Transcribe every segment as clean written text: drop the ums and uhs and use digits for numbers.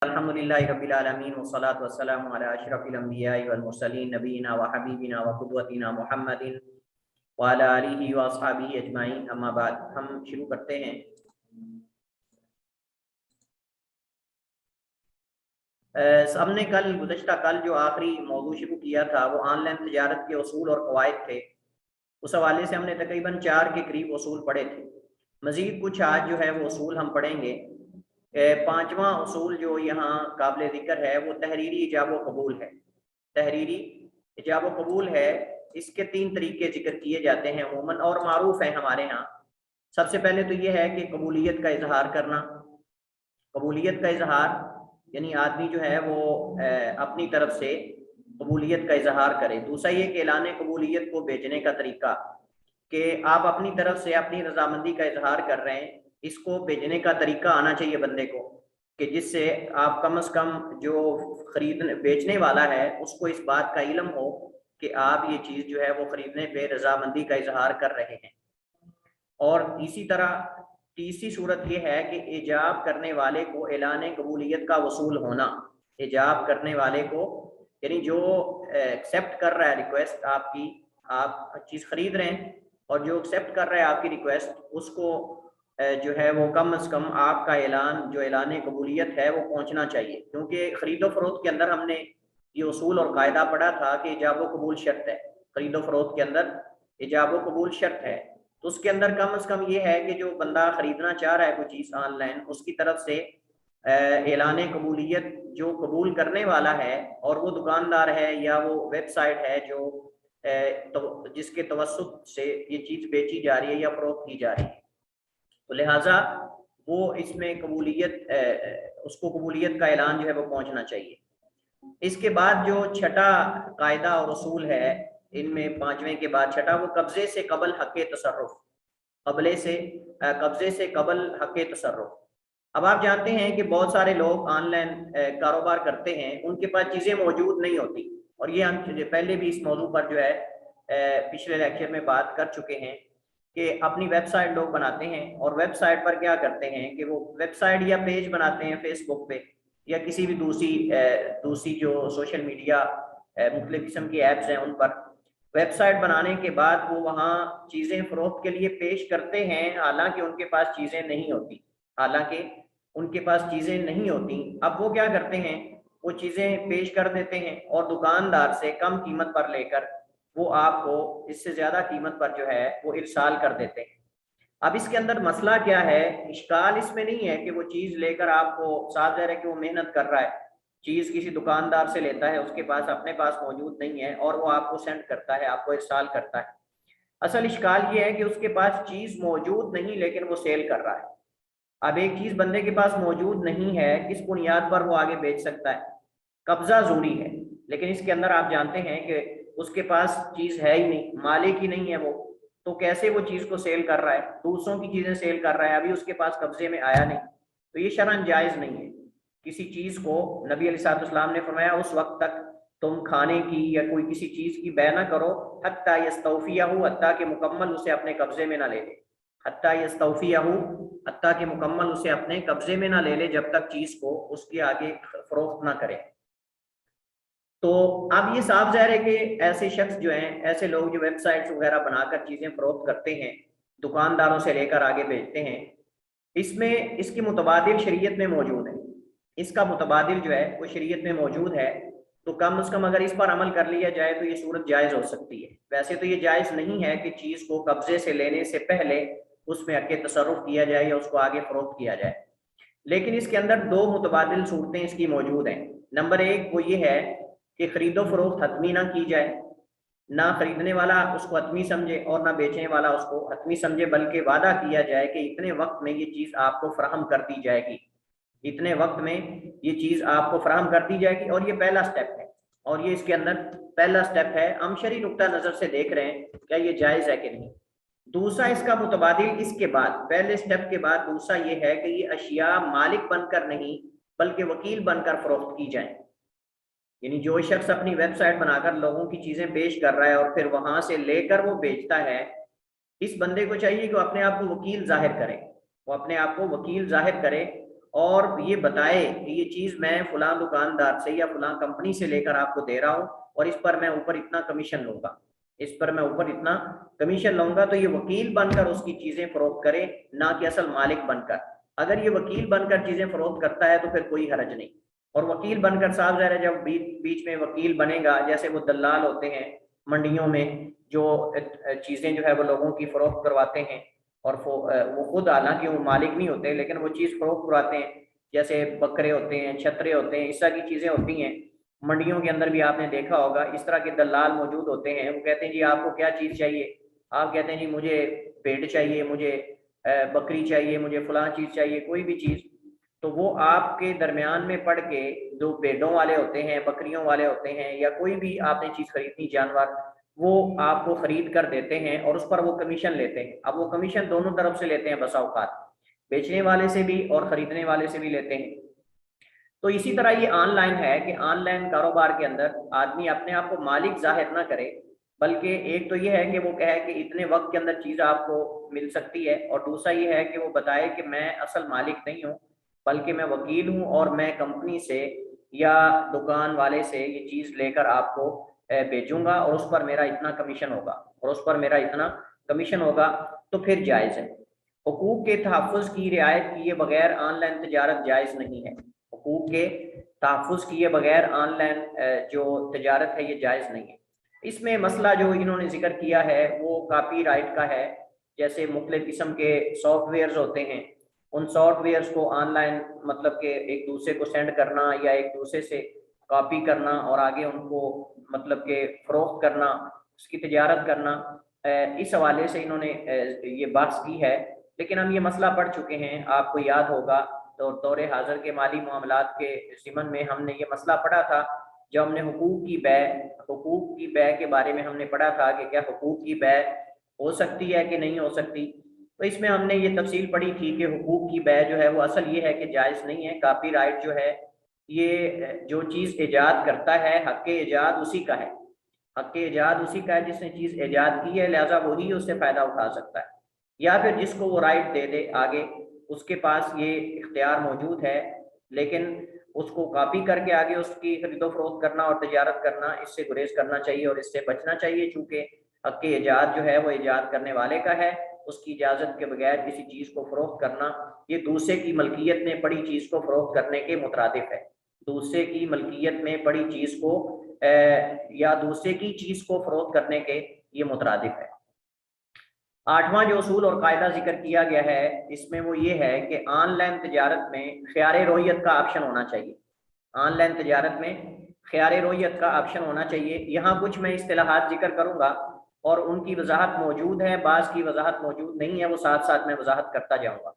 الحمدللہ رب العالمین والصلاة والسلام علی اشرف الانبیاء والمرسلین نبینا و حبیبنا و قدوتنا محمد وعلی آلہ و اصحابہ اجمعین، اما بعد۔ ہم شروع کرتے ہیں۔ ہم نے گزشتہ کل جو آخری موضوع شروع کیا تھا وہ آن لائن تجارت کے اصول اور قواعد تھے۔ اس حوالے سے ہم نے تقریباً 4 کے قریب اصول پڑھے تھے۔ مزید کچھ آج جو ہے وہ اصول ہم پڑھیں گے۔ 5واں اصول جو یہاں قابل ذکر ہے وہ تحریری ایجاب و قبول ہے۔ تحریری ایجاب و قبول ہے، اس کے 3 طریقے ذکر کیے جاتے ہیں عموماً اور معروف ہیں ہمارے ہاں۔ سب سے پہلے تو یہ ہے کہ قبولیت کا اظہار کرنا۔ قبولیت کا اظہار یعنی آدمی جو ہے وہ اپنی طرف سے قبولیت کا اظہار کرے۔ دوسرا یہ کہ اعلان قبولیت کو بیچنے کا طریقہ، کہ آپ اپنی طرف سے اپنی رضامندی کا اظہار کر رہے ہیں، اس کو بھیجنے کا طریقہ آنا چاہیے بندے کو، کہ جس سے آپ کم از کم جو بیچنے والا ہے اس کو اس بات کا علم ہو کہ آپ یہ چیز جو ہے وہ خریدنے پہ رضامندی کا اظہار کر رہے ہیں۔ اور اسی طرح تیسری صورت یہ ہے کہ ایجاب کرنے والے کو اعلان قبولیت کا وصول ہونا۔ ایجاب کرنے والے کو یعنی جو ایکسیپٹ کر رہا ہے ریکویسٹ آپ کی، آپ چیز خرید رہے ہیں اور جو ایکسیپٹ کر رہا ہے آپ کی ریکویسٹ، اس کو جو ہے وہ کم از کم آپ کا اعلان جو اعلان قبولیت ہے وہ پہنچنا چاہیے، کیونکہ خرید و فروخت کے اندر ہم نے یہ اصول اور قاعدہ پڑھا تھا کہ ایجاب و قبول شرط ہے۔ خرید و فروخت کے اندر ایجاب و قبول شرط ہے، تو اس کے اندر کم از کم یہ ہے کہ جو بندہ خریدنا چاہ رہا ہے کوئی چیز آن لائن، اس کی طرف سے اعلان قبولیت جو قبول کرنے والا ہے، اور وہ دکاندار ہے یا وہ ویب سائٹ ہے جو جس کے توسط سے یہ چیز بیچی جا رہی ہے یا فروخت کی جا رہی ہے، تو لہٰذا وہ اس میں قبولیت اس کو قبولیت کا اعلان جو ہے وہ پہنچنا چاہیے۔ اس کے بعد جو چھٹا قاعدہ اور اصول ہے ان میں 5ویں کے بعد چھٹا، وہ قبضے سے قبل حق تصرف۔ قبضے سے قبل حق تصرف۔ اب آپ جانتے ہیں کہ بہت سارے لوگ آن لائن کاروبار کرتے ہیں، ان کے پاس چیزیں موجود نہیں ہوتی، اور یہ ہم پہلے بھی اس موضوع پر جو ہے پچھلے لیکچر میں بات کر چکے ہیں کہ اپنی ویب سائٹ لوگ بناتے ہیں، اور ویب سائٹ پر کیا کرتے ہیں کہ وہ ویب سائٹ یا پیج بناتے ہیں فیس بک پہ یا کسی بھی دوسری جو سوشل میڈیا مختلف قسم کی ایپس ہیں ان پر۔ ویب سائٹ بنانے کے بعد وہ وہاں چیزیں فروخت کے لیے پیش کرتے ہیں، حالانکہ ان کے پاس چیزیں نہیں ہوتی۔ اب وہ کیا کرتے ہیں، وہ چیزیں پیش کر دیتے ہیں اور دکاندار سے کم قیمت پر لے کر وہ آپ کو اس سے زیادہ قیمت پر جو ہے وہ ارسال کر دیتے ہیں۔ اب اس کے اندر مسئلہ کیا ہے، اشکال اس میں نہیں ہے کہ وہ چیز لے کر آپ کو، صاف ظاہر ہے کہ وہ محنت کر رہا ہے، چیز کسی دکاندار سے لیتا ہے، اس کے پاس اپنے پاس موجود نہیں ہے اور وہ آپ کو سینڈ کرتا ہے، آپ کو ارسال کرتا ہے۔ اصل اشکال یہ ہے کہ اس کے پاس چیز موجود نہیں لیکن وہ سیل کر رہا ہے۔ اب ایک چیز بندے کے پاس موجود نہیں ہے، کس بنیاد پر وہ آگے بیچ سکتا ہے؟ قبضہ ضروری ہے، لیکن اس کے اندر آپ جانتے ہیں کہ اس کے پاس چیز ہے ہی نہیں، مالک ہی نہیں ہے وہ، تو کیسے وہ چیز کو سیل کر رہا ہے؟ دوسروں کی چیزیں سیل کر رہا ہے، ابھی اس کے پاس قبضے میں آیا نہیں، تو یہ شرعاً جائز نہیں ہے۔ کسی چیز کو نبی علیہ السلام نے فرمایا اس وقت تک تم کھانے کی یا کوئی کسی چیز کی بے نہ کرو حتیٰ یستوفیہ، حتیٰ کہ مکمل اسے اپنے قبضے میں نہ لے لے، حتیٰ یستوفیہ، حتیٰ کہ مکمل اسے اپنے قبضے میں نہ لے لے، جب تک چیز کو اس کے آگے فروخت نہ کرے۔ تو اب یہ صاف ظاہر ہے کہ ایسے شخص جو ہیں، ایسے لوگ جو ویب سائٹس وغیرہ بنا کر چیزیں فروخت کرتے ہیں، دکانداروں سے لے کر آگے بیچتے ہیں، اس میں اس کی متبادل شریعت میں موجود ہے، اس کا متبادل جو ہے وہ شریعت میں موجود ہے، تو کم از کم اگر اس پر عمل کر لیا جائے تو یہ صورت جائز ہو سکتی ہے۔ ویسے تو یہ جائز نہیں ہے کہ چیز کو قبضے سے لینے سے پہلے اس میں حق تصرف کیا جائے یا اس کو آگے فروخت کیا جائے، لیکن اس کے اندر 2 متبادل صورتیں اس کی موجود ہیں۔ نمبر 1 وہ یہ ہے کہ خرید و فروخت حتمی نہ کی جائے، نہ خریدنے والا اس کو حتمی سمجھے اور نہ بیچنے والا اس کو حتمی سمجھے، بلکہ وعدہ کیا جائے کہ اتنے وقت میں یہ چیز آپ کو فراہم کر دی جائے گی، اتنے وقت میں یہ چیز آپ کو فراہم کر دی جائے گی، اور یہ پہلا سٹیپ ہے، اور یہ اس کے اندر پہلا سٹیپ ہے۔ ہم شرعی نقطہ نظر سے دیکھ رہے ہیں کیا یہ جائز ہے کہ نہیں۔ دوسرا اس کا متبادل اس کے بعد، پہلے سٹیپ کے بعد دوسرا یہ ہے کہ یہ اشیاء مالک بن کر نہیں بلکہ وکیل بن کر فروخت کی جائیں، یعنی جو شخص اپنی ویب سائٹ بنا کر لوگوں کی چیزیں پیش کر رہا ہے اور پھر وہاں سے لے کر وہ بیچتا ہے، اس بندے کو چاہیے کہ وہ اپنے آپ کو وکیل ظاہر کرے، وہ اپنے آپ کو وکیل ظاہر کرے، اور یہ بتائے کہ یہ چیز میں فلاں دکاندار سے یا فلاں کمپنی سے لے کر آپ کو دے رہا ہوں اور اس پر میں اوپر اتنا کمیشن لوں گا، اس پر میں اوپر اتنا کمیشن لوں گا، تو یہ وکیل بن کر اس کی چیزیں فروخت کرے، نہ کہ اصل مالک بن کر۔ اگر یہ وکیل بن کر چیزیں فروخت کرتا ہے تو پھر کوئی حرج نہیں، اور وکیل بن کر صاحب ظاہر ہے جب بیچ میں وکیل بنے گا، جیسے وہ دلال ہوتے ہیں منڈیوں میں جو چیزیں جو ہے وہ لوگوں کی فروخت کرواتے ہیں، اور وہ خود حالانکہ وہ مالک نہیں ہوتے لیکن وہ چیز فروخت کرواتے ہیں، جیسے بکرے ہوتے ہیں، چھترے ہوتے ہیں، اس طرح کی چیزیں ہوتی ہیں منڈیوں کے اندر بھی آپ نے دیکھا ہوگا، اس طرح کے دلال موجود ہوتے ہیں۔ وہ کہتے ہیں جی آپ کو کیا چیز چاہیے، آپ کہتے ہیں جی مجھے بھیڑ چاہیے، مجھے بکری چاہیے، مجھے فلاں چیز چاہیے، کوئی بھی چیز، تو وہ آپ کے درمیان میں پڑھ کے جو بھیڑوں والے ہوتے ہیں، بکریوں والے ہوتے ہیں، یا کوئی بھی آپ نے چیز خریدنی جانور، وہ آپ کو خرید کر دیتے ہیں اور اس پر وہ کمیشن لیتے ہیں۔ اب وہ کمیشن دونوں طرف سے لیتے ہیں، بسا اوقات بیچنے والے سے بھی اور خریدنے والے سے بھی لیتے ہیں۔ تو اسی طرح یہ آن لائن ہے کہ آن لائن کاروبار کے اندر آدمی اپنے آپ کو مالک ظاہر نہ کرے، بلکہ ایک تو یہ ہے کہ وہ کہے کہ اتنے وقت کے اندر چیز آپ کو مل سکتی ہے، اور دوسرا یہ ہے کہ وہ بتائے کہ میں اصل مالک نہیں ہوں بلکہ میں وکیل ہوں، اور میں کمپنی سے یا دکان والے سے یہ چیز لے کر آپ کو بھیجوں گا، اور اس پر میرا اتنا کمیشن ہوگا، اور اس پر میرا اتنا کمیشن ہوگا، تو پھر جائز ہے۔ حقوق کے تحفظ کی رعایت کیے بغیر آن لائن تجارت جائز نہیں ہے، حقوق کے تحفظ کیے بغیر آن لائن جو تجارت ہے یہ جائز نہیں ہے۔ اس میں مسئلہ جو انہوں نے ذکر کیا ہے وہ کاپی رائٹ کا ہے، جیسے مختلف قسم کے سافٹ ویئرز ہوتے ہیں، ان سافٹ ویئرز کو آن لائن مطلب کہ ایک دوسرے کو سینڈ کرنا یا ایک دوسرے سے کاپی کرنا اور آگے ان کو مطلب کہ فروخت کرنا، اس کی تجارت کرنا، اس حوالے سے انہوں نے یہ بحث کی ہے۔ لیکن ہم یہ مسئلہ پڑھ چکے ہیں، آپ کو یاد ہوگا تو دور حاضر کے مالی معاملات کے ضمن میں ہم نے یہ مسئلہ پڑھا تھا، جب ہم نے حقوق کی بیع کے بارے میں ہم نے پڑھا تھا کہ کیا حقوق کی بیع ہو سکتی ہے کہ نہیں ہو سکتی، تو اس میں ہم نے یہ تفصیل پڑھی تھی کہ حقوق کی بیع جو ہے وہ اصل یہ ہے کہ جائز نہیں ہے۔ کاپی رائٹ جو ہے یہ جو چیز ایجاد کرتا ہے، حق ایجاد اسی کا ہے، حق ایجاد اسی کا ہے جس نے چیز ایجاد کی ہے، لہذا وہی اس سے فائدہ اٹھا سکتا ہے، یا پھر جس کو وہ رائٹ دے دے آگے اس کے پاس یہ اختیار موجود ہے، لیکن اس کو کاپی کر کے آگے اس کی خرید و فروخت کرنا اور تجارت کرنا، اس سے گریز کرنا چاہیے اور اس سے بچنا چاہیے، چونکہ حق ایجاد جو ہے وہ ایجاد کرنے والے کا ہے۔ اس کی اجازت کے بغیر کسی چیز کو فروخت کرنا یہ دوسرے کی ملکیت میں پڑی چیز کو فروخت کرنے کے مترادف ہے، دوسرے کی ملکیت میں پڑی چیز کو یا دوسرے کی چیز کو فروخت کرنے کے یہ مترادف ہے۔ آٹھواں جو اصول اور قاعدہ ذکر کیا گیا ہے اس میں وہ یہ ہے کہ آن لائن تجارت میں خیار رویت کا آپشن ہونا چاہیے، آن لائن تجارت میں خیار رویت کا آپشن ہونا چاہیے۔ یہاں کچھ میں اصطلاحات ذکر کروں گا اور ان کی وضاحت موجود ہے، بعض کی وضاحت موجود نہیں ہے، وہ ساتھ ساتھ میں وضاحت کرتا جاؤں گا۔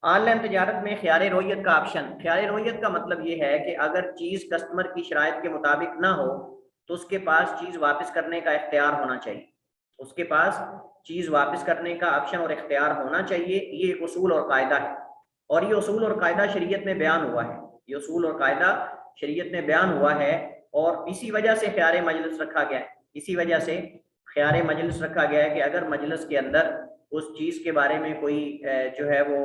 آن لائن تجارت میں خیار رویت کا آپشن، خیار رویت کا مطلب یہ ہے کہ اگر چیز کسٹمر کی شرائط کے مطابق نہ ہو تو اس کے پاس چیز واپس کرنے کا اختیار ہونا چاہیے، اس کے پاس چیز واپس کرنے کا آپشن اور اختیار ہونا چاہیے۔ یہ ایک اصول اور قاعدہ ہے، اور یہ اصول اور قاعدہ شریعت میں بیان ہوا ہے، یہ اصول اور قاعدہ شریعت میں بیان ہوا ہے، اور اسی وجہ سے خیار مجلس رکھا گیا ہے، اسی وجہ سے خیار مجلس رکھا گیا ہے کہ اگر مجلس کے اندر اس چیز کے بارے میں کوئی جو ہے وہ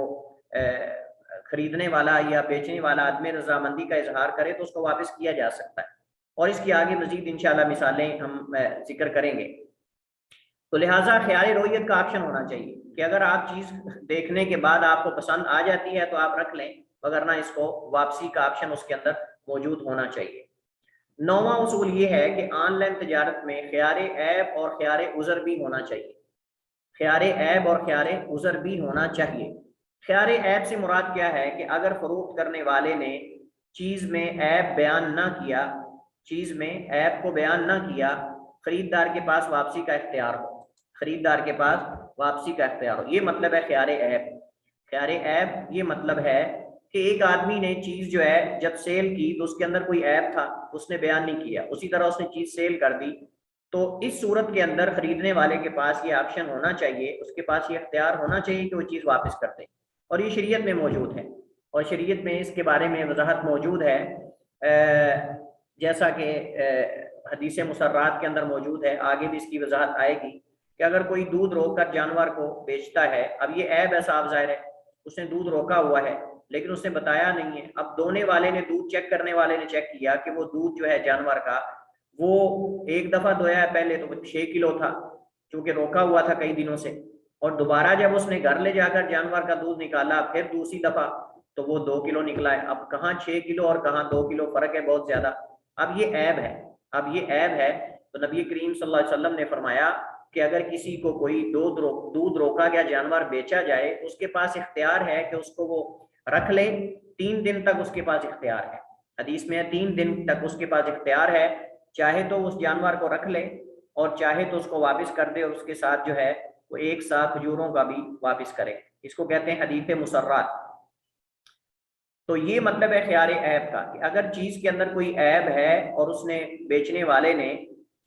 خریدنے والا یا بیچنے والا عدم رضامندی کا اظہار کرے تو اس کو واپس کیا جا سکتا ہے، اور اس کی آگے مزید انشاءاللہ مثالیں ہم ذکر کریں گے۔ تو لہٰذا خیار رویت کا آپشن ہونا چاہیے کہ اگر آپ چیز دیکھنے کے بعد آپ کو پسند آ جاتی ہے تو آپ رکھ لیں، وگرنہ اس کو واپسی کا آپشن اس کے اندر موجود ہونا چاہیے۔ نوواں اصول یہ ہے کہ آن لائن تجارت میں خیار عیب اور خیار عذر بھی ہونا چاہیے، خیار عیب اور خیار عذر بھی ہونا چاہیے۔ خیار عیب سے مراد کیا ہے کہ اگر فروخت کرنے والے نے چیز میں عیب بیان نہ کیا، چیز میں عیب کو بیان نہ کیا، خریدار کے پاس واپسی کا اختیار ہو، خریدار کے پاس واپسی کا اختیار ہو، یہ مطلب ہے خیار عیب۔ خیار عیب یہ مطلب ہے کہ ایک آدمی نے چیز جو ہے جب سیل کی تو اس کے اندر کوئی عیب تھا، اس نے بیان نہیں کیا، اسی طرح اس نے چیز سیل کر دی، تو اس صورت کے اندر خریدنے والے کے پاس یہ آپشن ہونا چاہیے، اس کے پاس یہ اختیار ہونا چاہیے کہ وہ چیز واپس کر دے، اور یہ شریعت میں موجود ہے، اور شریعت میں اس کے بارے میں وضاحت موجود ہے، جیسا کہ حدیث مسرات کے اندر موجود ہے، آگے بھی اس کی وضاحت آئے گی کہ اگر کوئی دودھ روک کر جانور کو بیچتا ہے، اب یہ عیب ہے صاف ظاہر ہے، اس نے دودھ روکا ہوا ہے لیکن اس نے بتایا نہیں ہے. اب دونے والے نے دودھ چیک کرنے والے نے چیک کیا کہ وہ دودھ جو ہے جانور کا وہ ایک دفعہ دھویا ہے پہلے تو وہ 6 کلو تھا چونکہ روکا ہوا تھا کئی دنوں سے, اور دوبارہ جب اس نے گھر لے جا کر جانور کا دودھ نکالا پھر دوسری دفعہ تو وہ 2 کلو نکلا ہے. اب کہاں 6 کلو اور کہاں 2 کلو فرق ہے بہت زیادہ. اب یہ عیب ہے, اب یہ عیب ہے. تو نبی کریم صلی اللہ علیہ وسلم نے فرمایا کہ اگر کسی کو کوئی دودھ روکا گیا جانور بیچا جائے, اس کے پاس اختیار ہے کہ اس کو وہ رکھ لے, 3 دن تک اس کے پاس اختیار ہے. حدیث میں 3 دن تک اس کے پاس اختیار ہے, چاہے تو اس جانور کو رکھ لے اور چاہے تو اس کو واپس کر دے, اور اس کے ساتھ جو ہے وہ 1 سا کھجوروں کا بھی واپس کرے. اس کو کہتے ہیں حدیث مسرات. تو یہ مطلب ہے خیار عیب کا کہ اگر چیز کے اندر کوئی عیب ہے اور اس نے بیچنے والے نے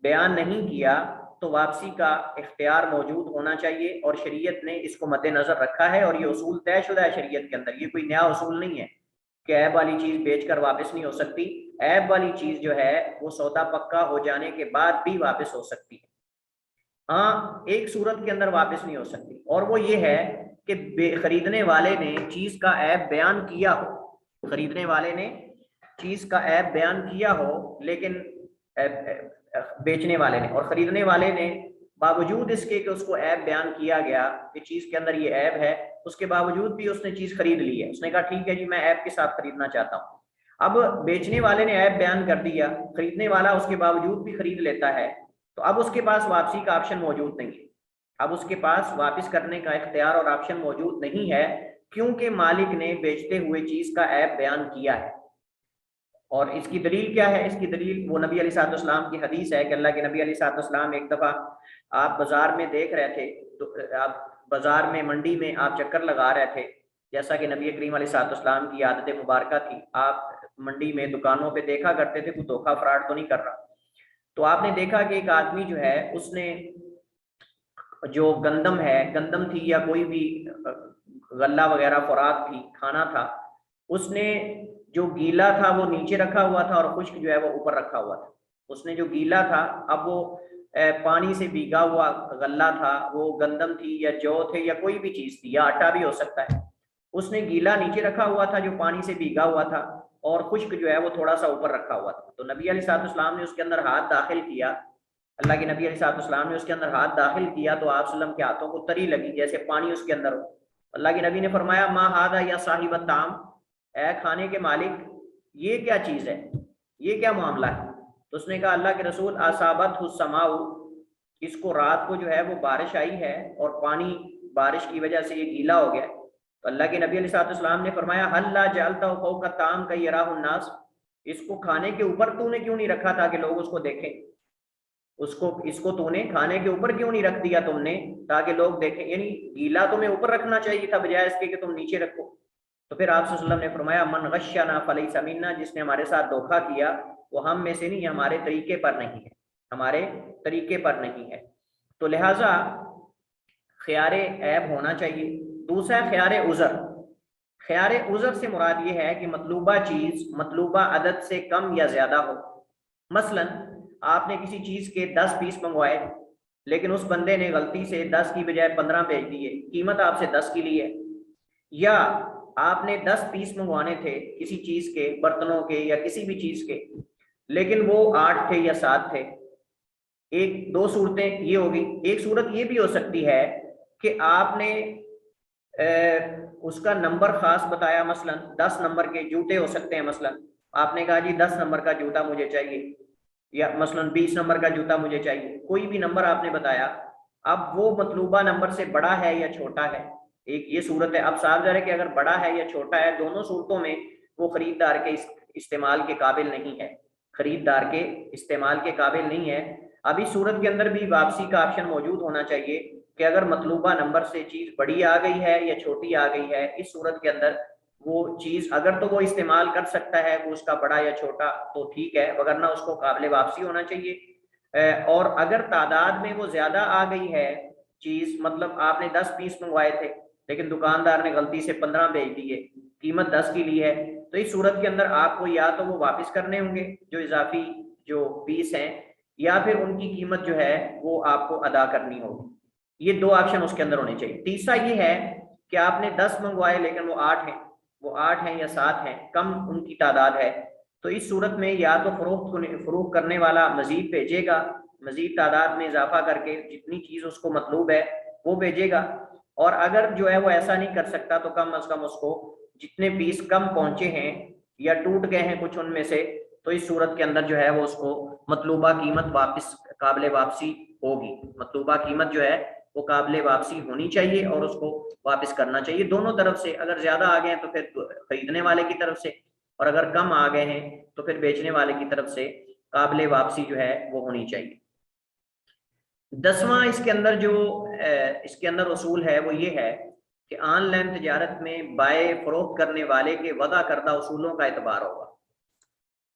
بیان نہیں کیا تو واپسی کا اختیار موجود ہونا چاہیے, اور شریعت نے اس کو مد نظر رکھا ہے, اور یہ اصول طے شدہ ہے شریعت کے اندر. یہ کوئی نیا اصول نہیں ہے کہ عیب والی چیز بیچ کر واپس نہیں ہو سکتی. عیب والی چیز جو ہے وہ سودا پکا ہو جانے کے بعد بھی واپس ہو سکتی ہے. ہاں ایک صورت کے اندر واپس نہیں ہو سکتی, اور وہ یہ ہے کہ خریدنے والے نے چیز کا عیب بیان کیا ہو, خریدنے والے نے چیز کا عیب بیان کیا ہو لیکن بیچنے والے نے, اور خریدنے والے نے باوجود اس کے کہ اس کو عیب بیان کیا گیا کہ چیز کے اندر یہ عیب ہے, اس کے باوجود بھی اس نے چیز خرید لی ہے. اس نے کہا ٹھیک ہے جی میں عیب کے ساتھ خریدنا چاہتا ہوں. اب بیچنے والے نے عیب بیان کر دیا, خریدنے والا اس کے باوجود بھی خرید لیتا ہے, تو اب اس کے پاس واپسی کا آپشن موجود نہیں ہے. اب اس کے پاس واپس کرنے کا اختیار اور آپشن موجود نہیں ہے کیونکہ مالک نے بیچتے ہوئے چیز کا عیب بیان کیا ہے. اور اس کی دلیل کیا ہے؟ اس کی دلیل وہ نبی علیہ الصلوۃ والسلام کی حدیث ہے کہ اللہ کے نبی علیہ الصلوۃ والسلام ایک دفعہ آپ بازار میں دیکھ رہے تھے, تو آپ بازار میں منڈی میں آپ چکر لگا رہے تھے, جیسا کہ نبی کریم علیہ الصلوۃ والسلام کی عادت مبارکہ تھی. آپ منڈی میں دکانوں پہ دیکھا کرتے تھے کوئی دھوکہ فراڈ تو نہیں کر رہا. تو آپ نے دیکھا کہ ایک آدمی جو ہے اس نے جو گندم تھی یا کوئی بھی غلہ وغیرہ خوراک تھی, کھانا تھا, اس نے جو گیلا تھا وہ نیچے رکھا ہوا تھا اور خشک جو ہے وہ اوپر رکھا ہوا تھا. اس نے جو گیلا تھا اب وہ پانی سے بھیگا ہوا غلہ تھا, وہ گندم تھی یا جو تھے یا کوئی بھی چیز تھی یا آٹا بھی ہو سکتا ہے, اس نے گیلا نیچے رکھا ہوا تھا جو پانی سے بھیگا ہوا تھا, اور خشک جو ہے وہ تھوڑا سا اوپر رکھا ہوا تھا. تو نبی علیہ الصلوۃ والسلام نے اس کے اندر ہاتھ داخل کیا, اللہ کے نبی علیہ الصلوۃ والسلام نے اس کے اندر ہاتھ داخل کیا تو آپ صلی اللہ علیہ وسلم کے ہاتھوں کو تری لگی جیسے پانی اس کے اندر ہو. اللہ کے نبی نے فرمایا ما ھذا یا صاحب الطعام, اے کھانے کے مالک یہ کیا چیز ہے, یہ کیا معاملہ ہے؟ تو اس نے کہا اللہ کے رسول اصابتہ السماء, اس کو رات کو جو ہے وہ بارش آئی ہے اور پانی بارش کی وجہ سے یہ گیلا ہو گیا. تو اللہ کے نبی علیہ الصلوۃ والسلام نے فرمایا هل لا جعلتہ فوق الطعام کی یراہ الناس, اس کو کھانے کے اوپر تو نے کیوں نہیں رکھا تاکہ لوگ اس کو دیکھیں, اس کو تو نے کھانے کے اوپر کیوں نہیں رکھ دیا تم نے تاکہ لوگ دیکھیں, یعنی گیلا تمہیں اوپر رکھنا چاہیے تھا بجائے اس کے کہ تم نیچے رکھو. تو پھر آپ صلی اللہ علیہ وسلم نے فرمایا من غشنا فلیس منا, جس نے ہمارے ساتھ دھوکا کیا وہ ہم میں سے نہیں, ہمارے طریقے پر نہیں ہے, ہمارے طریقے پر نہیں ہے. تو لہٰذا خیار عیب ہونا چاہیے. دوسرا خیار عذر. خیار عذر سے مراد یہ ہے کہ مطلوبہ چیز مطلوبہ عدد سے کم یا زیادہ ہو. مثلا آپ نے کسی چیز کے 10 پیس منگوائے لیکن اس بندے نے غلطی سے 10 کی بجائے 15 بھیج دیے, قیمت آپ سے 10 کی لی ہے. یا آپ نے 10 پیس منگوانے تھے کسی چیز کے, برتنوں کے یا کسی بھی چیز کے, لیکن وہ 8 تھے یا 7 تھے. دو صورتیں یہ ہوگی. ایک صورت یہ بھی ہو سکتی ہے کہ آپ نے اس کا نمبر خاص بتایا, مثلا 10 نمبر کے جوتے ہو سکتے ہیں, مثلا آپ نے کہا جی 10 نمبر کا جوتا مجھے چاہیے, یا مثلا 20 نمبر کا جوتا مجھے چاہیے, کوئی بھی نمبر آپ نے بتایا. اب وہ مطلوبہ نمبر سے بڑا ہے یا چھوٹا ہے, ایک یہ صورت ہے. اب صاف ظاہر ہے کہ اگر بڑا ہے یا چھوٹا ہے, دونوں صورتوں میں وہ خریدار کے استعمال کے قابل نہیں ہے, خریدار کے استعمال کے قابل نہیں ہے. اب اس صورت کے اندر بھی واپسی کا آپشن موجود ہونا چاہیے کہ اگر مطلوبہ نمبر سے چیز بڑی آ گئی ہے یا چھوٹی آ گئی ہے, اس صورت کے اندر وہ چیز اگر تو وہ استعمال کر سکتا ہے وہ اس کا بڑا یا چھوٹا تو ٹھیک ہے, وگرنہ اس کو قابل واپسی ہونا چاہیے. اور اگر تعداد میں وہ زیادہ آ گئی ہے چیز, مطلب آپ نے 10 پیس منگوائے تھے لیکن دکاندار نے غلطی سے 15 بھیج دیے, قیمت 10 کی لی ہے, تو اس صورت کے اندر آپ کو یا تو وہ واپس کرنے ہوں گے جو اضافی جو پیس ہیں, یا پھر ان کی قیمت جو ہے وہ آپ کو ادا کرنی ہوگی. یہ 2 آپشن اس کے اندر ہونے چاہیے. تیسرا یہ ہے کہ آپ نے 10 منگوائے لیکن وہ 8 ہیں, وہ 8 ہیں یا 7 ہیں, کم ان کی تعداد ہے, تو اس صورت میں یا تو فروخت کرنے والا مزید بھیجے گا, مزید تعداد میں اضافہ کر کے جتنی چیز اس کو مطلوب ہے وہ بھیجے گا, اور اگر جو ہے وہ ایسا نہیں کر سکتا تو کم از کم اس کو جتنے پیس کم پہنچے ہیں یا ٹوٹ گئے ہیں کچھ ان میں سے, تو اس صورت کے اندر جو ہے وہ اس کو مطلوبہ قیمت واپس قابل واپسی ہوگی, مطلوبہ قیمت جو ہے وہ قابل واپسی ہونی چاہیے اور اس کو واپس کرنا چاہیے دونوں طرف سے. اگر زیادہ آ گئے ہیں تو پھر خریدنے والے کی طرف سے, اور اگر کم آ گئے ہیں تو پھر بیچنے والے کی طرف سے قابل واپسی جو ہے وہ ہونی چاہیے. 10واں اس کے اندر اصول ہے وہ یہ ہے کہ آن لائن تجارت میں بائع فروخت کرنے والے کے وضع کردہ اصولوں کا اعتبار ہوگا.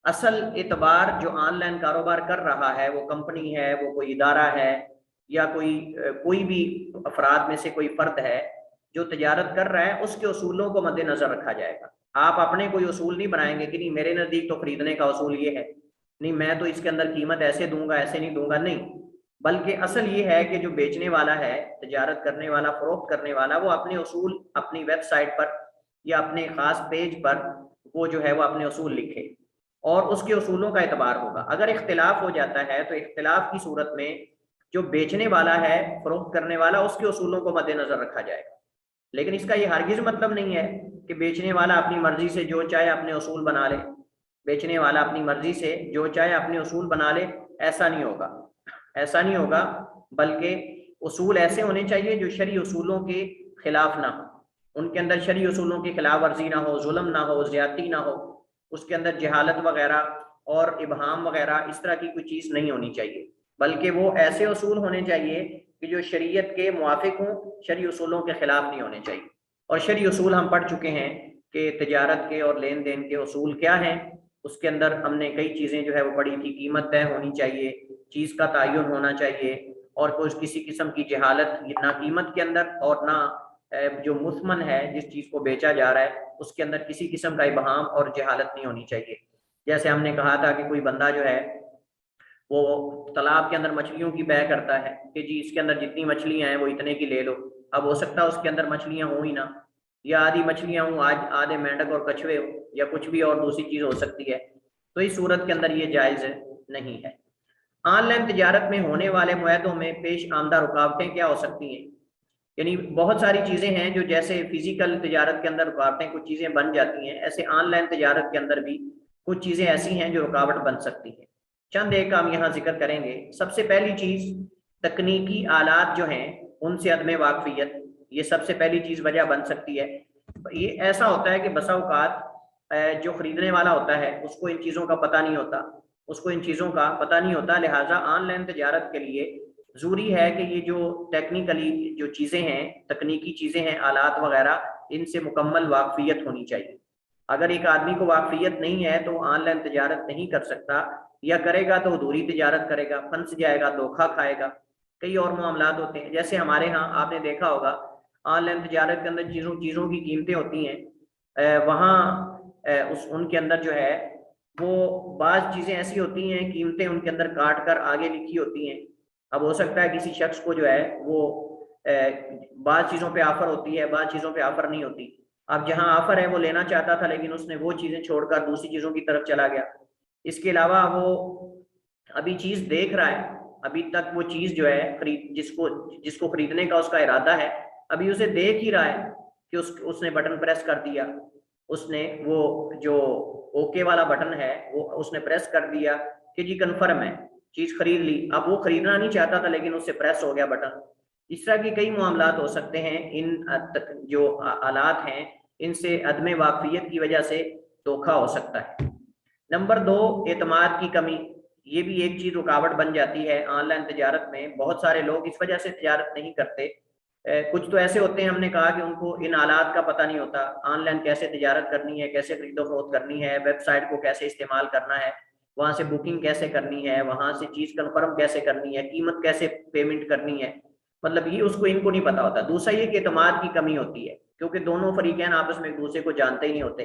اصل اعتبار جو آن لائن کاروبار کر رہا ہے وہ کمپنی ہے, وہ کوئی ادارہ ہے, یا کوئی بھی افراد میں سے کوئی فرد ہے جو تجارت کر رہا ہے, اس کے اصولوں کو مد نظر رکھا جائے گا. آپ اپنے کوئی اصول نہیں بنائیں گے کہ نہیں میرے نزدیک تو خریدنے کا اصول یہ ہے, نہیں میں تو اس کے اندر قیمت ایسے دوں گا ایسے نہیں دوں گا, نہیں, بلکہ اصل یہ ہے کہ جو بیچنے والا ہے, تجارت کرنے والا, فروخت کرنے والا, وہ اپنے اصول اپنی ویب سائٹ پر یا اپنے خاص پیج پر وہ جو ہے وہ اپنے اصول لکھے اور اس کے اصولوں کا اعتبار ہوگا. اگر اختلاف ہو جاتا ہے تو اختلاف کی صورت میں جو بیچنے والا ہے, فروخت کرنے والا, اس کے اصولوں کو مد نظر رکھا جائے گا. لیکن اس کا یہ ہرگز مطلب نہیں ہے کہ بیچنے والا اپنی مرضی سے جو چاہے اپنے اصول بنا لے, بیچنے والا اپنی مرضی سے جو چاہے اپنے اصول بنا لے, ایسا نہیں ہوگا, ایسا نہیں ہوگا, بلکہ اصول ایسے ہونے چاہیے جو شرعی اصولوں کے خلاف نہ ہو, ان کے اندر شرعی اصولوں کی خلاف ورزی نہ ہو, ظلم نہ ہو, زیادتی نہ ہو, اس کے اندر جہالت وغیرہ اور ابہام وغیرہ اس طرح کی کوئی چیز نہیں ہونی چاہیے, بلکہ وہ ایسے اصول ہونے چاہیے کہ جو شریعت کے موافق ہوں, شرعی اصولوں کے خلاف نہیں ہونے چاہیے. اور شرعی اصول ہم پڑھ چکے ہیں کہ تجارت کے اور لین دین کے اصول کیا ہیں. اس کے اندر ہم نے کئی چیزیں جو ہے وہ پڑھی تھی. قیمت طے ہونی چاہیے, چیز کا تعین ہونا چاہیے, اور کسی قسم کی جہالت نہ قیمت کے اندر اور نہ جو مثمن ہے جس چیز کو بیچا جا رہا ہے اس کے اندر کسی قسم کا ابہام اور جہالت نہیں ہونی چاہیے. جیسے ہم نے کہا تھا کہ کوئی بندہ جو ہے وہ تالاب کے اندر مچھلیوں کی بیع کرتا ہے کہ جی اس کے اندر جتنی مچھلیاں ہیں وہ اتنے کی لے لو. اب ہو سکتا ہے اس کے اندر مچھلیاں ہوں ہی نہ, یا آدھی مچھلیاں ہوں, آدھے مینڈک اور کچھوے ہوں, یا کچھ بھی اور دوسری چیز ہو سکتی ہے, تو اس صورت کے اندر یہ جائز نہیں ہے. آن لائن تجارت میں ہونے والے معاہدوں میں پیش آمدہ رکاوٹیں کیا ہو سکتی ہیں؟ یعنی بہت ساری چیزیں ہیں جو جیسے فزیکل تجارت کے اندر رکاوٹیں کچھ چیزیں بن جاتی ہیں, ایسے آن لائن تجارت کے اندر بھی کچھ چیزیں ایسی ہیں جو رکاوٹ بن سکتی ہیں. چند ایک ہم یہاں ذکر کریں گے. سب سے پہلی چیز تکنیکی آلات جو ہیں ان سے عدم واقفیت, یہ سب سے پہلی چیز وجہ بن سکتی ہے. یہ ایسا ہوتا ہے کہ بسا اوقات جو خریدنے والا ہوتا ہے اس کو ان چیزوں کا پتہ نہیں ہوتا, لہٰذا آن لائن تجارت کے لیے ضروری ہے کہ یہ جو ٹیکنیکلی جو چیزیں ہیں, تکنیکی چیزیں ہیں, آلات وغیرہ, ان سے مکمل واقفیت ہونی چاہیے. اگر ایک آدمی کو واقفیت نہیں ہے تو وہ آن لائن تجارت نہیں کر سکتا, یا کرے گا تو ادھوری تجارت کرے گا, پھنس جائے گا, دھوکہ کھائے گا. کئی اور معاملات ہوتے ہیں جیسے ہمارے ہاں آپ نے دیکھا ہوگا آن لائن تجارت کے اندر چیزوں کی قیمتیں ہوتی ہیں, وہاں ان کے اندر جو ہے وہ بعض چیزیں ایسی ہوتی ہیں, قیمتیں ان کے اندر کاٹ کر آگے لکھی ہوتی ہیں. اب ہو سکتا ہے کسی شخص کو جو ہے وہ بعض چیزوں پہ آفر ہوتی ہے, بعض چیزوں پہ آفر نہیں ہوتی. اب جہاں آفر ہے وہ لینا چاہتا تھا لیکن اس نے وہ چیزیں چھوڑ کر دوسری چیزوں کی طرف چلا گیا. اس کے علاوہ وہ ابھی چیز دیکھ رہا ہے, ابھی تک وہ چیز جو ہے جس کو خریدنے کا اس کا ارادہ ہے ابھی اسے دیکھ ہی رہا ہے کہ اس نے بٹن پریس کر دیا, اس نے وہ جو اوکے والا بٹن ہے وہ اس نے پریس کر دیا کہ جی کنفرم ہے, چیز خرید لی. اب وہ خریدنا نہیں چاہتا تھا لیکن اس سے پریس ہو گیا بٹن. اس طرح کی کئی معاملات ہو سکتے ہیں. ان جو آلات ہیں ان سے عدم واقفیت کی وجہ سے دھوکہ ہو سکتا ہے. نمبر 2, اعتماد کی کمی. یہ بھی ایک چیز رکاوٹ بن جاتی ہے آن لائن تجارت میں. بہت سارے لوگ اس وجہ سے تجارت نہیں کرتے. کچھ تو ایسے ہوتے ہیں, ہم نے کہا کہ ان کو ان آلات کا پتہ نہیں ہوتا, آن لائن کیسے تجارت کرنی ہے, کیسے خرید و فروخت کرنی ہے, ویب سائٹ کو کیسے استعمال کرنا ہے, وہاں سے بکنگ کیسے کرنی ہے, وہاں سے چیز کنفرم کیسے کرنی ہے, قیمت کیسے پیمنٹ کرنی ہے, مطلب یہ ان کو نہیں پتا ہوتا. دوسرا یہ کہ اعتماد کی کمی ہوتی ہے کیونکہ دونوں فریقین آپس میں ایک دوسرے کو جانتے ہی نہیں ہوتے.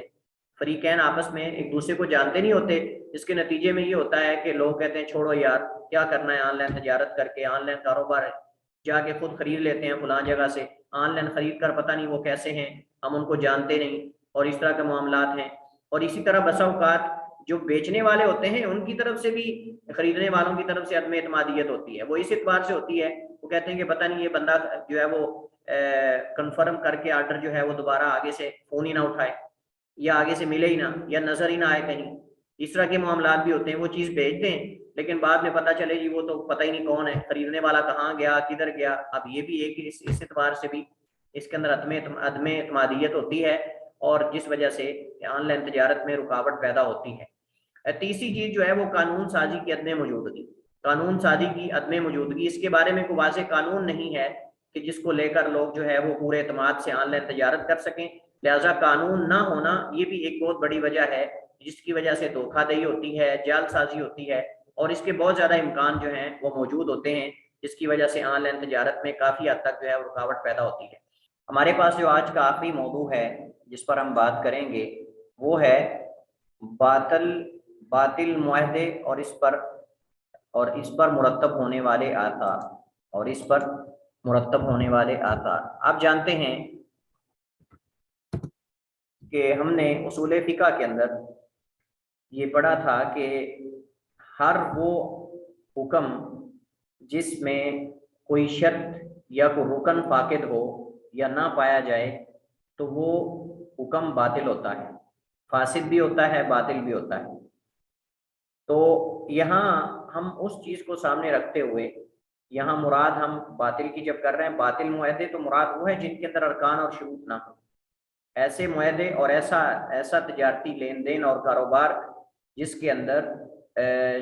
فریقین آپس میں ایک دوسرے کو جانتے نہیں ہوتے, اس کے نتیجے میں یہ ہوتا ہے کہ لوگ کہتے ہیں چھوڑو یار کیا کرنا ہے آن لائن تجارت کر کے, آن لائن کاروبار ہے, جا کے خود خرید لیتے ہیں فلاں جگہ سے. آن لائن خرید کر پتہ نہیں وہ کیسے ہیں, ہم ان کو جانتے نہیں, اور اس طرح کے معاملات ہیں. اور اسی طرح بسا اوقات جو بیچنے والے ہوتے ہیں ان کی طرف سے بھی خریدنے والوں کی طرف سے عدم اعتمادیت ہوتی ہے. وہ اس اعتبار سے ہوتی ہے وہ کہتے ہیں کہ پتہ نہیں یہ بندہ جو ہے وہ کنفرم کر کے آرڈر جو ہے وہ دوبارہ آگے سے فون ہی نہ اٹھائے, یا آگے سے ملے ہی نہ, یا نظر ہی نہ آئے کہیں. اس طرح کے معاملات بھی ہوتے ہیں. وہ چیز بھیجتے ہیں لیکن بعد میں پتہ چلے جی وہ تو پتہ ہی نہیں کون ہے, خریدنے والا کہاں گیا, کدھر گیا. اب یہ بھی ایک اس اعتبار سے بھی اس کے اندر عدم اعتمادیت ہوتی ہے, اور جس وجہ سے آن لائن تجارت میں رکاوٹ پیدا ہوتی ہے. تیسری چیز جو ہے وہ قانون سازی کی عدم موجودگی. قانون سازی کی عدم موجودگی, اس کے بارے میں کوئی واضح قانون نہیں ہے کہ جس کو لے کر لوگ جو ہے وہ پورے اعتماد سے آن لائن تجارت کر سکیں. لہذا قانون نہ ہونا یہ بھی ایک بہت بڑی وجہ ہے جس کی وجہ سے دھوکہ دہی ہوتی ہے, جعل سازی ہوتی ہے, اور اس کے بہت زیادہ امکان جو ہیں وہ موجود ہوتے ہیں, جس کی وجہ سے آن لائن تجارت میں کافی حد تک جو ہے رکاوٹ پیدا ہوتی ہے. ہمارے پاس جو آج کا آخری موضوع ہے جس پر ہم بات کریں گے وہ ہے باطل معاہدے اور اس پر مرتب ہونے والے آثار. آپ جانتے ہیں کہ ہم نے اصول فقہ کے اندر یہ پڑھا تھا کہ ہر وہ حکم جس میں کوئی شرط یا کوئی رکن فاقد ہو یا نہ پایا جائے تو وہ حکم باطل ہوتا ہے, فاسد بھی ہوتا ہے, باطل بھی ہوتا ہے. تو یہاں ہم اس چیز کو سامنے رکھتے ہوئے یہاں مراد ہم باطل کی جب کر رہے ہیں, باطل معاہدے تو مراد وہ ہے جن کے اندر ارکان اور شروط نہ ہو. ایسے معاہدے اور ایسا تجارتی لین دین اور کاروبار جس کے اندر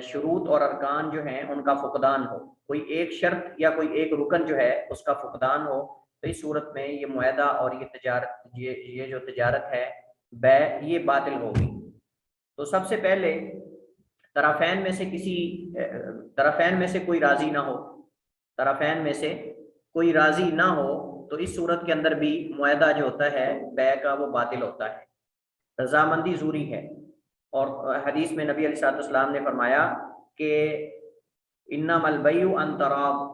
شروط اور ارکان جو ہیں ان کا فقدان ہو, کوئی ایک شرط یا کوئی ایک رکن جو ہے اس کا فقدان ہو, تو اس صورت میں یہ معاہدہ اور یہ جو تجارت ہے بیع یہ باطل ہوگی. تو سب سے پہلے طرفین میں سے کوئی راضی نہ ہو تو اس صورت کے اندر بھی معاہدہ جو ہوتا ہے بیع کا وہ باطل ہوتا ہے. رضامندی ضروری ہے, اور حدیث میں نبی علیہ الصلوۃ والسلام نے فرمایا کہ انما البیع عن تراض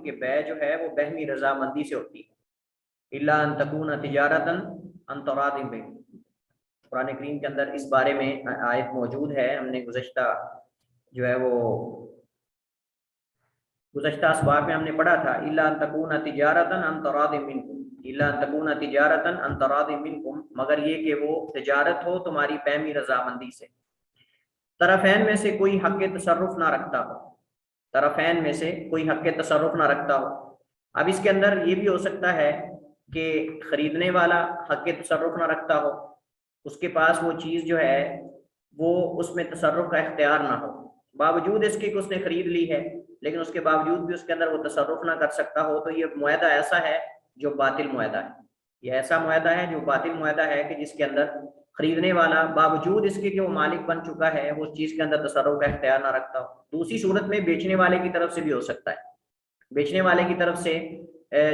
کہ بیع جو ہے وہ باہمی رضامندی سے ہوتی ہے. الا ان تکون تجارتا عن تراض منکم. قرآن کریم کے اندر اس بارے میں آیت موجود ہے. ہم نے گزشتہ اسباق میں ہم نے پڑھا تھا الا ان تکون تجارتا عن تراض منکم, مگر یہ کہ وہ تجارت ہو تمہاری باہمی رضامندی سے. طرفین میں سے کوئی حق تصرف نہ رکھتا ہو. اب اس کے اندر یہ بھی ہو سکتا ہے کہ خریدنے والا حق تصرف نہ رکھتا ہو, اس کے پاس وہ چیز جو ہے وہ اس میں تصرف کا اختیار نہ ہو, باوجود اس کے کہ اس نے خرید لی ہے لیکن اس کے باوجود بھی اس کے اندر وہ تصرف نہ کر سکتا ہو. تو یہ معاہدہ ایسا ہے جو باطل معاہدہ ہے. یہ ایسا معاہدہ ہے جو باطل معاہدہ ہے کہ جس کے اندر خریدنے والا باوجود اس کے کہ وہ مالک بن چکا ہے وہ اس چیز کے اندر تصرف کا اختیار نہ رکھتا ہو. دوسری صورت میں بیچنے والے کی طرف سے بھی ہو سکتا ہے, بیچنے والے کی طرف سے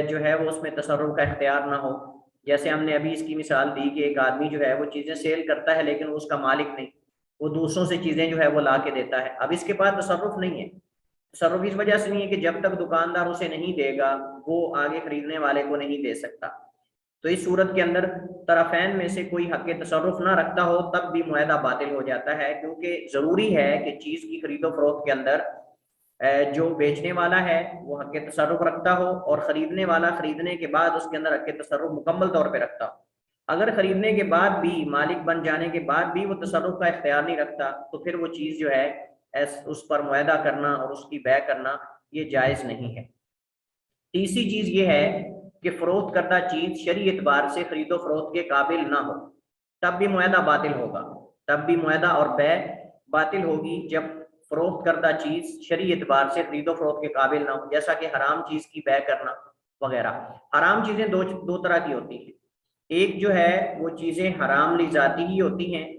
جو ہے وہ اس میں تصرف کا اختیار نہ ہو. جیسے ہم نے ابھی اس کی مثال دی کہ ایک آدمی جو ہے وہ چیزیں سیل کرتا ہے لیکن اس کا مالک نہیں, وہ دوسروں سے چیزیں جو ہے وہ لا کے دیتا ہے. اب اس کے پاس تصرف نہیں ہے. تصرف اس وجہ سے نہیں ہے کہ جب تک دکاندار اسے نہیں دے گا وہ آگے خریدنے والے کو نہیں دے سکتا. تو اس صورت کے اندر طرفین میں سے کوئی حق تصرف نہ رکھتا ہو تب بھی معاہدہ باطل ہو جاتا ہے, کیونکہ ضروری ہے کہ چیز کی خرید و فروخت کے اندر جو بیچنے والا ہے وہ حق تصرف رکھتا ہو, اور خریدنے والا خریدنے کے بعد اس کے اندر حق تصرف مکمل طور پہ رکھتا ہو. اگر خریدنے کے بعد بھی مالک بن جانے کے بعد بھی وہ تصرف کا اختیار نہیں رکھتا تو پھر وہ چیز جو ہے اس پر معاہدہ کرنا اور اس کی بیع کرنا یہ جائز نہیں ہے. تیسری چیز یہ ہے کہ فروخت کردہ چیز شرعی اعتبار سے خرید و فروخت کے قابل نہ ہو تب بھی معاہدہ باطل ہوگا. تب بھی معاہدہ اور بیع باطل ہوگی جب فروخت کردہ چیز شرعی اعتبار سے خرید و فروخت کے قابل نہ ہو, جیسا کہ حرام چیز کی بیع کرنا وغیرہ. حرام چیزیں دو طرح کی ہوتی ہیں. ایک جو ہے وہ چیزیں حرام لی ذاتی ہی ہوتی ہیں,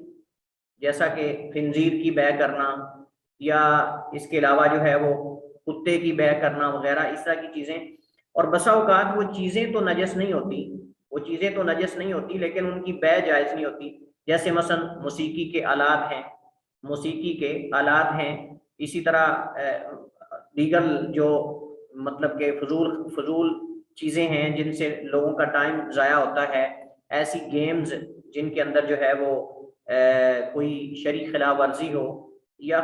جیسا کہ خنزیر کی بیع کرنا, یا اس کے علاوہ جو ہے وہ کتے کی بیع کرنا وغیرہ, اس طرح کی چیزیں. اور بسا اوقات وہ چیزیں تو نجس نہیں ہوتی لیکن ان کی بیع جائز نہیں ہوتی. جیسے مثلا موسیقی کے آلات ہیں, اسی طرح دیگر جو مطلب کہ فضول چیزیں ہیں جن سے لوگوں کا ٹائم ضائع ہوتا ہے, ایسی گیمز جن کے اندر جو ہے وہ کوئی شرعی خلاف ورزی ہو یا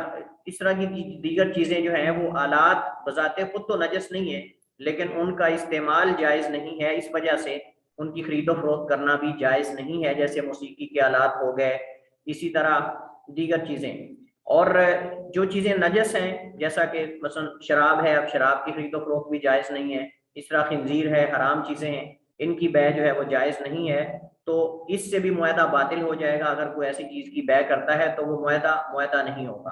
اس طرح کی دیگر چیزیں جو ہیں وہ آلات بذات خود تو نجس نہیں ہیں لیکن ان کا استعمال جائز نہیں ہے، اس وجہ سے ان کی خرید و فروخت کرنا بھی جائز نہیں ہے، جیسے موسیقی کے آلات ہو گئے، اسی طرح دیگر چیزیں۔ اور جو چیزیں نجس ہیں جیسا کہ مثلا شراب ہے، اب شراب کی خرید و فروخت بھی جائز نہیں ہے، اس طرح خنزیر ہے، حرام چیزیں ہیں، ان کی بیع جو ہے وہ جائز نہیں ہے، تو اس سے بھی معاہدہ باطل ہو جائے گا۔ اگر کوئی ایسی چیز کی بیع کرتا ہے تو وہ معاہدہ نہیں ہوگا۔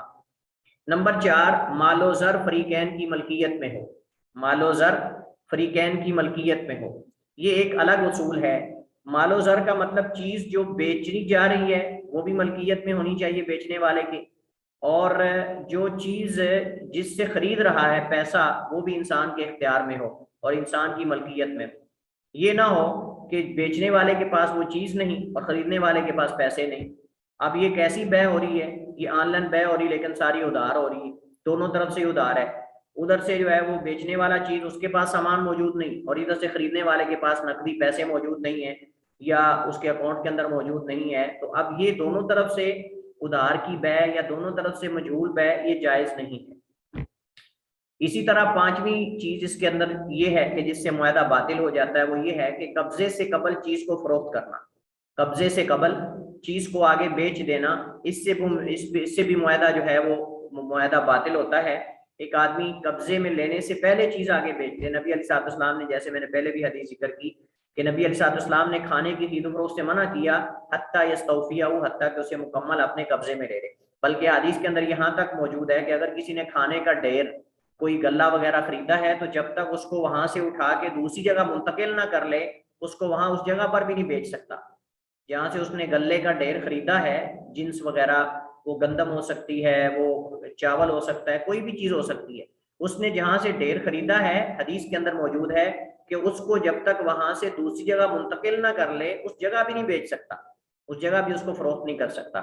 نمبر 4، مال و زر فریقین کی ملکیت میں ہو، مال و زر فریقین کی ملکیت میں ہو، یہ ایک الگ اصول ہے۔ مال و زر کا مطلب چیز جو بیچنی جا رہی ہے وہ بھی ملکیت میں ہونی چاہیے بیچنے والے کی، اور جو چیز جس سے خرید رہا ہے پیسہ وہ بھی انسان کے اختیار میں ہو اور انسان کی ملکیت میں ہو۔ یہ نہ ہو کہ بیچنے والے کے پاس وہ چیز نہیں اور خریدنے والے کے پاس پیسے نہیں۔ اب یہ کیسی بیع ہو رہی ہے؟ یہ آن لائن بیع ہو رہی ہے لیکن ساری ادھار ہو رہی ہے، دونوں طرف سے ادھار ہے، ادھر سے جو ہے وہ بیچنے والا چیز اس کے پاس سامان موجود نہیں اور ادھر سے خریدنے والے کے پاس نقدی پیسے موجود نہیں ہیں یا اس کے اکاؤنٹ کے اندر موجود نہیں ہے، تو اب یہ دونوں طرف سے ادھار کی بیع یا دونوں طرف سے مجہول بیع یہ جائز نہیں ہے۔ اسی طرح 5ویں چیز اس کے اندر یہ ہے کہ جس سے معاہدہ باطل ہو جاتا ہے، وہ یہ ہے کہ قبضے سے قبل چیز کو فروخت کرنا، قبضے سے قبل چیز کو آگے بیچ دینا، اس سے بھی معاہدہ جو ہے وہ معاہدہ باطل ہوتا ہے۔ ایک آدمی قبضے میں لینے سے پہلے چیز آگے بیچ دے، نبی علیہ الصلوۃ والسلام نے، جیسے میں نے پہلے بھی حدیث ذکر کی کہ نبی علیہ الصلوۃ والسلام نے کھانے کی خرید و فروخت سے منع کیا حتیٰ یستوفیہ، حتیٰ کہ اسے مکمل اپنے قبضے میں لے لے، بلکہ حدیث کے اندر یہاں تک موجود ہے کہ اگر کسی نے کھانے کا ڈھیر کوئی غلہ وغیرہ خریدا ہے تو جب تک اس کو وہاں سے اٹھا کے دوسری جگہ منتقل نہ کر لے اس کو وہاں اس جگہ پر بھی نہیں بیچ سکتا جہاں سے اس نے غلے کا ڈھیر خریدا ہے، جنس وغیرہ، وہ گندم ہو سکتی ہے، وہ چاول ہو سکتا ہے، کوئی بھی چیز ہو سکتی ہے، اس نے جہاں سے ڈھیر خریدا ہے حدیث کے اندر موجود ہے کہ اس کو جب تک وہاں سے دوسری جگہ منتقل نہ کر لے اس جگہ بھی نہیں بیچ سکتا، اس جگہ بھی اس کو فروخت نہیں کر سکتا۔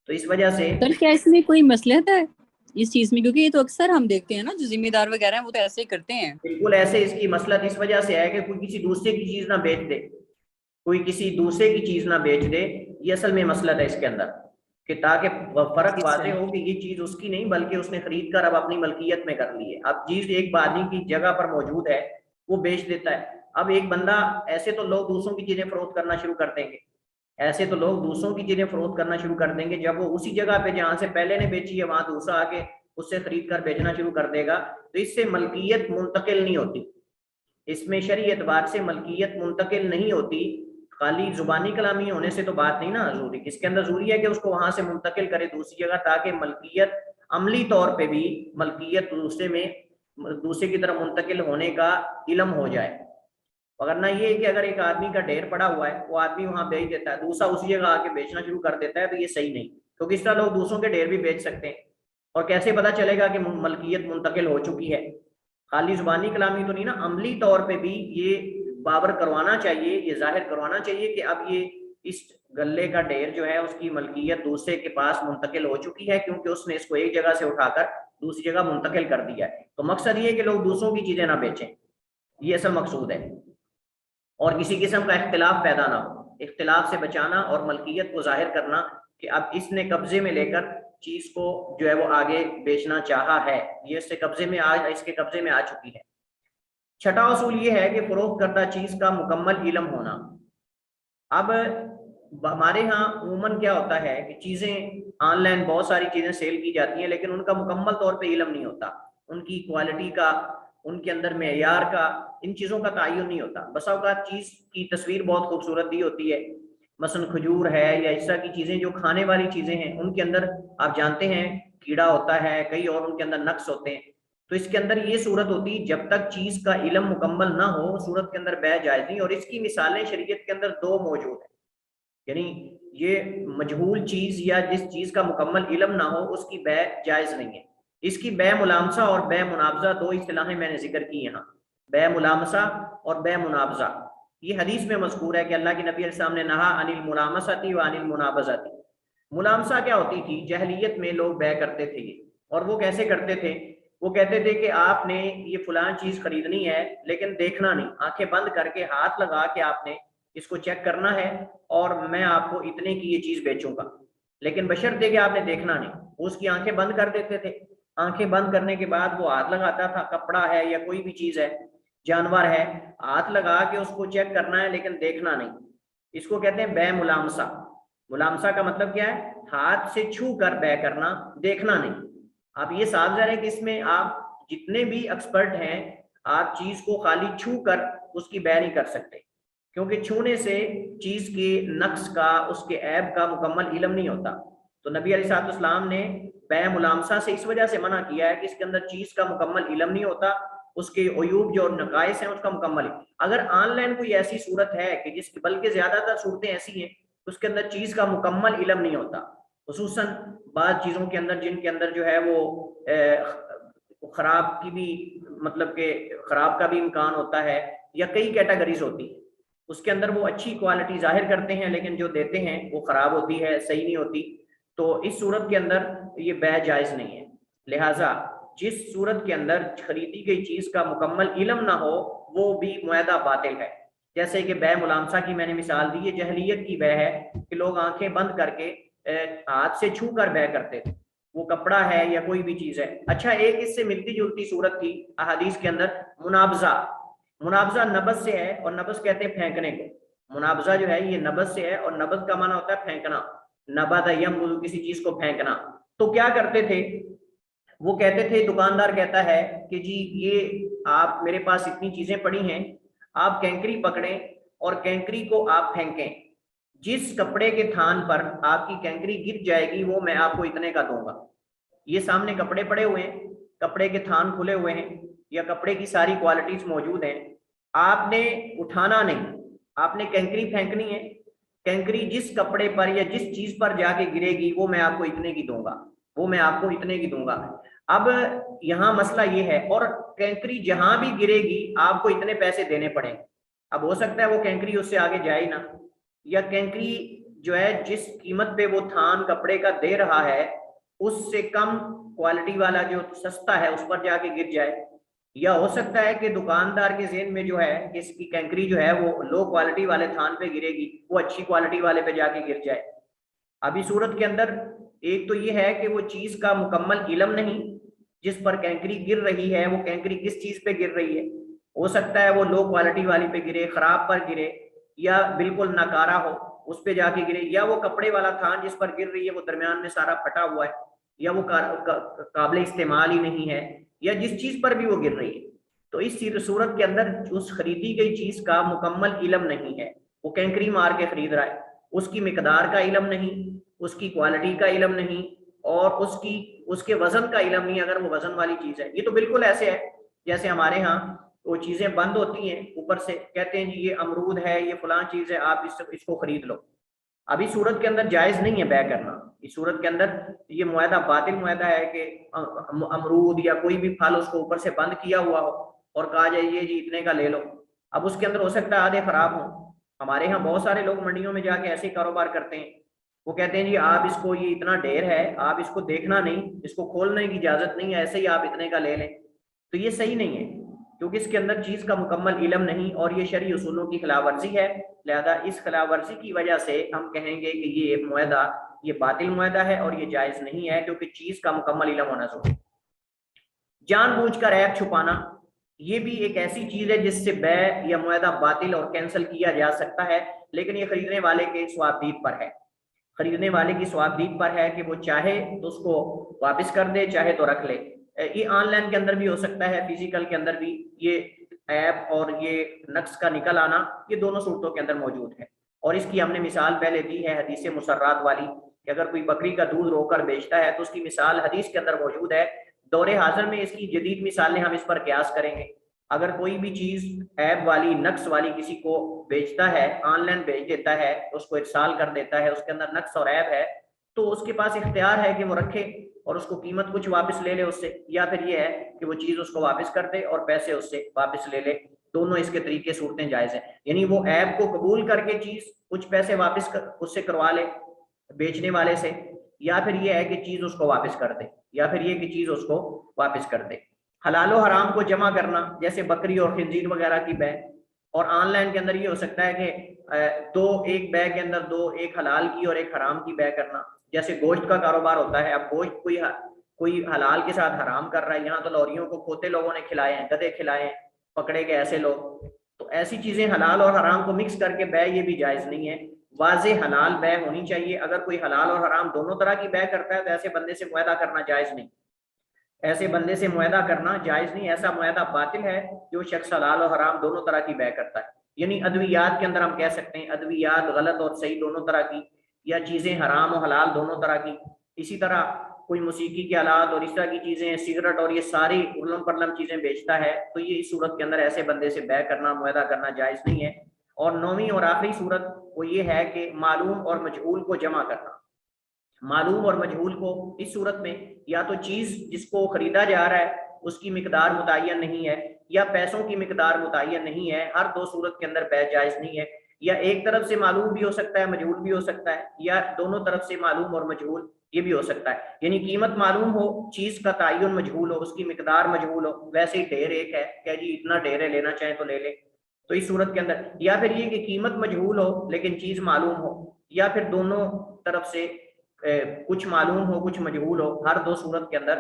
تو اس وجہ سے سر کیا اس میں کوئی مصلحت ہے اس چیز میں؟ کیونکہ یہ تو اکثر ہم دیکھتے ہیں نا جو ذمہ دار وغیرہ ہیں وہ تو ایسے ہی کرتے ہیں۔ بالکل ایسے، اس کی مصلحت اس وجہ سے ہے کہ کوئی کسی دوسرے کی چیز نہ بیچ دے، کوئی کسی دوسرے کی چیز نہ بیچ دے، یہ اصل میں مصلحت ہے اس کے اندر، کہ تاکہ فرق واضح ہو کہ یہ چیز اس کی نہیں بلکہ اس نے خرید کر اب اپنی ملکیت میں کر لی ہے۔ اب چیز ایک آدمی کی جگہ پر موجود ہے وہ بیچ دیتا ہے، اب ایک بندہ، ایسے تو لوگ دوسروں کی چیزیں فروخت کرنا شروع کر دیں گے، ایسے تو لوگ دوسروں کی چیزیں فروخت کرنا شروع کر دیں گے، جب وہ اسی جگہ پہ جہاں سے پہلے نے بیچی ہے وہاں دوسرا آ کے اس سے خرید کر بیچنا شروع کر دے گا، تو اس سے ملکیت منتقل نہیں ہوتی، اس میں شرعی اعتبار سے ملکیت منتقل نہیں ہوتی۔ خالی زبانی کلامی ہونے سے تو بات نہیں نا ضروری، اس کے اندر ضروری ہے کہ اس کو وہاں سے منتقل کرے دوسری جگہ تاکہ ملکیت عملی طور پہ بھی ملکیت دوسرے کی طرف منتقل ہونے کا علم ہو جائے۔ وگرنہ یہ ہے کہ اگر ایک آدمی کا ڈھیر پڑا ہوا ہے وہ آدمی وہاں بیچ دیتا ہے، دوسرا اسی جگہ آ کے بیچنا شروع کر دیتا ہے، تو یہ صحیح نہیں، کیونکہ اس طرح لوگ دوسروں کے ڈھیر بھی بیچ سکتے ہیں، اور کیسے پتہ چلے گا کہ ملکیت منتقل ہو چکی ہے؟ خالی زبانی کلامی تو نہیں نا، عملی طور پہ بھی یہ بابر کروانا چاہیے، یہ ظاہر کروانا چاہیے کہ اب یہ اس گلے کا ڈھیر جو ہے اس کی ملکیت دوسرے کے پاس منتقل ہو چکی ہے، کیونکہ اس نے اس کو ایک جگہ سے اٹھا کر دوسری جگہ منتقل کر دیا ہے۔ تو مقصد یہ ہے کہ لوگ دوسروں کی چیزیں نہ بیچیں، یہ اصل مقصود ہے، اور کسی قسم کا اختلاف پیدا نہ ہو، اختلاف سے بچانا اور ملکیت کو ظاہر کرنا کہ اب اس نے قبضے میں لے کر چیز کو جو ہے وہ آگے بیچنا چاہا ہے، یہ اس کے قبضے میں آ چکی ہے۔ چھٹا اصول یہ ہے کہ فروخت کردہ چیز کا مکمل علم ہونا۔ اب ہمارے ہاں عموماً کیا ہوتا ہے کہ چیزیں آن لائن بہت ساری چیزیں سیل کی جاتی ہیں لیکن ان کا مکمل طور پہ علم نہیں ہوتا، ان کی کوالٹی کا، ان کے اندر معیار کا، ان چیزوں کا تعین نہیں ہوتا۔ بسا اوقات چیز کی تصویر بہت خوبصورت دی ہوتی ہے، مثلا کھجور ہے یا اس طرح کی چیزیں جو کھانے والی چیزیں ہیں، ان کے اندر آپ جانتے ہیں کیڑا ہوتا ہے، کئی اور ان کے اندر نقص ہوتے ہیں، تو اس کے اندر یہ صورت ہوتی ہے جب تک چیز کا علم مکمل نہ ہو صورت کے اندر بیع جائز نہیں، اور اس کی مثالیں شریعت کے اندر دو موجود ہیں، یعنی یہ مجہول چیز یا جس چیز کا مکمل علم نہ ہو اس کی بیع جائز نہیں ہے۔ اس کی بیع ملامسہ اور بیع منابضہ دو اصطلاحیں میں نے ذکر کی یہاں، بیع ملامسہ اور بیع منابضہ، یہ حدیث میں مذکور ہے کہ اللہ کے نبی علیہ السلام نے نہا عن الملامسۃ و عن المنابضۃ۔ ملامسہ کیا ہوتی تھی؟ جاہلیت میں لوگ بیع کرتے تھے، اور وہ کیسے کرتے تھے؟ وہ کہتے تھے کہ آپ نے یہ فلان چیز خریدنی ہے لیکن دیکھنا نہیں، آنکھیں بند کر کے ہاتھ لگا کے آپ نے اس کو چیک کرنا ہے اور میں آپ کو اتنے کی یہ چیز بیچوں گا، لیکن بشرطے کہ آپ نے دیکھنا نہیں۔ وہ اس کی آنکھیں بند کر دیتے تھے، آنکھیں بند کرنے کے بعد وہ ہاتھ لگاتا تھا، کپڑا ہے یا کوئی بھی چیز ہے، جانور ہے، ہاتھ لگا کے اس کو چیک کرنا ہے لیکن دیکھنا نہیں۔ اس کو کہتے ہیں بے ملامسہ۔ ملامسہ کا مطلب کیا ہے؟ ہاتھ سے چھو کر بے کرنا، دیکھنا نہیں۔ آپ یہ سمجھ رہے ہیں کہ اس میں آپ جتنے بھی ایکسپرٹ ہیں، آپ چیز کو خالی چھو کر اس کی بے نہیں کر سکتے، کیونکہ چھونے سے چیز کے نقص کا، اس کے عیب کا مکمل علم نہیں ہوتا۔ تو نبی علیہ الصلوۃ والسلام نے بے ملامسہ سے اس وجہ سے منع کیا ہے کہ اس کے اندر چیز کا مکمل علم نہیں ہوتا، اس کے عیوب جو نقائص ہیں اس کا مکمل علم۔ اگر آن لائن کوئی ایسی صورت ہے کہ جس کی، بلکہ زیادہ تر صورتیں ایسی ہیں اس کے اندر چیز کا مکمل علم نہیں ہوتا، خصوصاً بعض چیزوں کے اندر جن کے اندر جو ہے وہ خراب کی بھی، مطلب کہ خراب کا بھی امکان ہوتا ہے، یا کئی کیٹیگریز ہوتی ہیں، اس کے اندر وہ اچھی کوالٹی ظاہر کرتے ہیں لیکن جو دیتے ہیں وہ خراب ہوتی ہے، صحیح نہیں ہوتی، تو اس صورت کے اندر یہ بے جائز نہیں ہے۔ لہٰذا جس صورت کے اندر خریدی گئی چیز کا مکمل علم نہ ہو وہ بھی معاہدہ باطل ہے۔ جیسے کہ بے ملامسہ کی میں نے مثال دی، یہ جہلیت کی بے ہے کہ لوگ آنکھیں بند کر کے ہاتھ سے چھو کر بے کرتے تھے، وہ کپڑا ہے یا کوئی بھی چیز ہے۔ اچھا، ایک اس سے ملتی جلتی صورت تھی احادیث کے اندر، منابضہ۔ منابضہ نبض سے ہے، اور نبض کہتے ہیں پھینکنے کو۔ منابضہ جو ہے یہ نبض سے ہے، اور نبض کا معنی ہوتا ہے پھینکنا، نبض ینبض، کسی چیز کو پھینکنا۔ تو کیا کرتے تھے وہ؟ کہتے تھے، دکاندار کہتا ہے کہ جی یہ آپ میرے پاس اتنی چیزیں پڑی ہیں، آپ کینکری پکڑیں اور کینکری کو آپ پھینکیں، جس کپڑے کے تھان پر آپ کی کینکری گر جائے گی وہ میں آپ کو اتنے کا دوں گا۔ یہ سامنے کپڑے پڑے ہوئے ہیں، کپڑے کے تھان کھلے ہوئے ہیں، یا کپڑے کی ساری کوالٹیز موجود ہیں، آپ نے اٹھانا نہیں، آپ نے کینکری پھینکنی ہے، کینکری جس کپڑے پر یا جس چیز پر جا کے گرے گی وہ میں آپ کو اتنے کی دوں گا، وہ میں آپ کو اتنے کی دوں گا۔ اب یہاں مسئلہ یہ ہے، اور کینکری جہاں بھی گرے گی آپ کو اتنے پیسے دینے پڑیں۔ اب ہو سکتا ہے وہ کینکری اس سے آگے جائے نہ، یا کینکری جو ہے جس قیمت پہ وہ تھان کپڑے کا دے رہا ہے اس سے کم کوالٹی والا جو سستا ہے اس پر جا کے گر جائے، یا ہو سکتا ہے کہ دکاندار کے ذہن میں جو ہے کہ اس کی کینکری جو ہے وہ لو کوالٹی والے تھان پہ گرے گی، وہ اچھی کوالٹی والے پہ جا کے گر جائے۔ ابھی صورت کے اندر ایک تو یہ ہے کہ وہ چیز کا مکمل علم نہیں، جس پر کینکری گر رہی ہے وہ کینکری کس چیز پہ گر رہی ہے، ہو سکتا ہے وہ لو کوالٹی والی پہ گرے، خراب پر گرے، یا بالکل ناکارہ ہو اس پہ جا کے گرے، یا وہ کپڑے والا تھان جس پر گر رہی ہے وہ درمیان میں سارا پھٹا ہوا ہے، یا وہ قابل استعمال ہی نہیں ہے، یا جس چیز پر بھی وہ گر رہی ہے۔ تو اس صورت کے اندر اس خریدی گئی چیز کا مکمل علم نہیں ہے، وہ کینکری مار کے خرید رہا ہے، اس کی مقدار کا علم نہیں، اس کی کوالٹی کا علم نہیں، اور اس کے وزن کا علم نہیں، اگر وہ وزن والی چیز ہے۔ یہ تو بالکل ایسے ہے جیسے ہمارے ہاں وہ چیزیں بند ہوتی ہیں، اوپر سے کہتے ہیں جی یہ امرود ہے، یہ فلاں چیز ہے، آپ اس کو خرید لو۔ ابھی صورت کے اندر جائز نہیں ہے بے کرنا، اس صورت کے اندر یہ معاہدہ باطل معاہدہ ہے کہ امرود یا کوئی بھی پھل اس کو اوپر سے بند کیا ہوا ہو اور کہا جائے یہ جی اتنے کا لے لو۔ اب اس کے اندر ہو سکتا ہے آدھے خراب ہوں۔ ہمارے ہاں بہت سارے لوگ منڈیوں میں جا کے ایسے کاروبار کرتے ہیں، وہ کہتے ہیں جی آپ اس کو، یہ اتنا ڈھیر ہے، آپ اس کو دیکھنا نہیں، اس کو کھولنے کی اجازت نہیں ہے، ایسے ہی آپ اتنے کا لے لیں۔ تو یہ صحیح نہیں ہے، کیونکہ اس کے اندر چیز کا مکمل علم نہیں، اور یہ شرعی اصولوں کی خلاف ورزی ہے۔ لہذا اس خلاف ورزی کی وجہ سے ہم کہیں گے کہ یہ معاہدہ یہ باطل معاہدہ ہے اور یہ جائز نہیں ہے، کیونکہ چیز کا مکمل علم ہونا ضروری۔ جان بوجھ کر عیب چھپانا، یہ بھی ایک ایسی چیز ہے جس سے بے یا معاہدہ باطل اور کینسل کیا جا سکتا ہے، لیکن یہ خریدنے والے کے ثوابدید پر ہے، خریدنے والے کی ثوابدید پر ہے کہ وہ چاہے تو اس کو واپس کر دے، چاہے تو رکھ لے۔ یہ آن لائن کے اندر بھی ہو سکتا ہے، فزیکل کے اندر بھی یہ ایپ اور یہ نقص کا نکل آنا، یہ دونوں صورتوں کے اندر موجود ہے۔ اور اس کی ہم نے مثال پہلے دی ہے حدیث مسرات والی، کہ اگر کوئی بکری کا دودھ رو کر بیچتا ہے تو اس کی مثال حدیث کے اندر موجود ہے۔ دور حاضر میں اس کی جدید مثالیں ہم اس پر قیاس کریں گے۔ اگر کوئی بھی چیز عیب والی، نقص والی کسی کو بیچتا ہے، آن لائن بیچ دیتا ہے، اس کو ارسال کر دیتا ہے، اس کے اندر نقص اور عیب ہے، تو اس کے پاس اختیار ہے کہ وہ رکھے اور اس کو قیمت کچھ واپس لے لے اس سے، یا پھر یہ ہے کہ وہ چیز اس کو واپس کر دے اور پیسے اس سے واپس لے لے۔ دونوں اس کے طریقے صورتیں جائز ہیں، یعنی وہ عیب کو قبول کر کے چیز کچھ پیسے واپس اس سے کروا لے بیچنے والے سے، یا پھر یہ ہے کہ چیز اس کو واپس کر دے، یا پھر یہ کہ چیز اس کو واپس کر دے۔ حلال و حرام کو جمع کرنا، جیسے بکری اور خنزیر وغیرہ کی بے، اور آن لائن کے اندر یہ ہو سکتا ہے کہ ایک بے کے اندر ایک حلال کی اور ایک حرام کی بے کرنا. جیسے گوشت کا کاروبار ہوتا ہے, اب گوشت کوئی حلال کے ساتھ حرام کر رہا ہے, یہاں تو لوریوں کو کھوتے لوگوں نے کھلائے ہیں, گدھے کھلائے ہیں, پکڑے گئے ایسے لوگ. تو ایسی چیزیں حلال اور حرام کو مکس کر کے بے, یہ بھی جائز نہیں ہے. واضح حلال بے ہونی چاہیے. اگر کوئی حلال اور حرام دونوں طرح کی بے کرتا ہے تو ایسے بندے سے معاہدہ کرنا جائز نہیں, ایسے بندے سے معاہدہ کرنا جائز نہیں. ایسا معاہدہ باطل ہے جو شخص حلال اور حرام دونوں طرح کی بے کرتا ہے. یعنی ادویات کے اندر ہم کہہ سکتے ہیں ادویات غلط اور صحیح دونوں طرح کی, یا چیزیں حرام و حلال دونوں طرح کی. اسی طرح کوئی موسیقی کے آلات اور اس طرح کی چیزیں, سگریٹ اور یہ ساری ارلم پرلم چیزیں بیچتا ہے, تو یہ اس صورت کے اندر ایسے بندے سے بے کرنا, معاہدہ کرنا جائز نہیں ہے. اور نویں اور آخری صورت وہ یہ ہے کہ معلوم اور مجہول کو جمع کرنا. معلوم اور مجہول کو اس صورت میں یا تو چیز جس کو خریدا جا رہا ہے اس کی مقدار متعین نہیں ہے, یا پیسوں کی مقدار متعین نہیں ہے, ہر دو صورت کے اندر بے جائز نہیں ہے. یا ایک طرف سے معلوم بھی ہو سکتا ہے, مجہول بھی ہو سکتا ہے, یا دونوں طرف سے معلوم اور مجہول یہ بھی ہو سکتا ہے. یعنی قیمت معلوم ہو, چیز کا تعین مجہول ہو, اس کی مقدار مجہول ہو. ویسے ہی ڈھیر ایک ہے کہ جی اتنا ڈھیر ہے, لینا چاہیں تو لے لیں, تو اس صورت کے اندر. یا پھر یہ کہ قیمت مجہول ہو لیکن چیز معلوم ہو, یا پھر دونوں طرف سے کچھ معلوم ہو کچھ مجہول ہو. ہر دو صورت کے اندر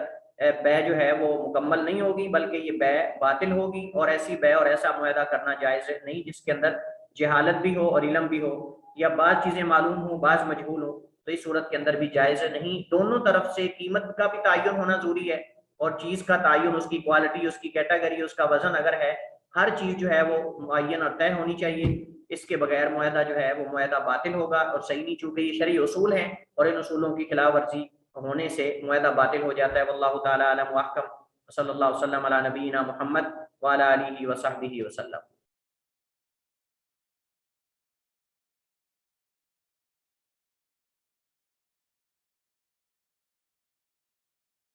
بے جو ہے وہ مکمل نہیں ہوگی بلکہ یہ بے باطل ہوگی. اور ایسی بے اور ایسا معاہدہ کرنا جائز نہیں جس کے اندر جہالت بھی ہو اور علم بھی ہو, یا بعض چیزیں معلوم ہو بعض مجہول ہو, تو اس صورت کے اندر بھی جائز نہیں. دونوں طرف سے قیمت کا بھی تعین ہونا ضروری ہے, اور چیز کا تعین, اس کی کوالٹی, اس کی کیٹیگری, اس کا وزن اگر ہے, ہر چیز جو ہے وہ معین اور طے ہونی چاہیے. اس کے بغیر معاہدہ جو ہے وہ معاہدہ باطل ہوگا اور صحیح نہیں, چونکہ یہ شرعی اصول ہیں اور ان اصولوں کی خلاف ورزی ہونے سے معاہدہ باطل ہو جاتا ہے. واللہ تعالی اعلم واحکم. صلی اللہ وسلم علی نبینا محمد وعلی آلہ وصحبہ وسلم.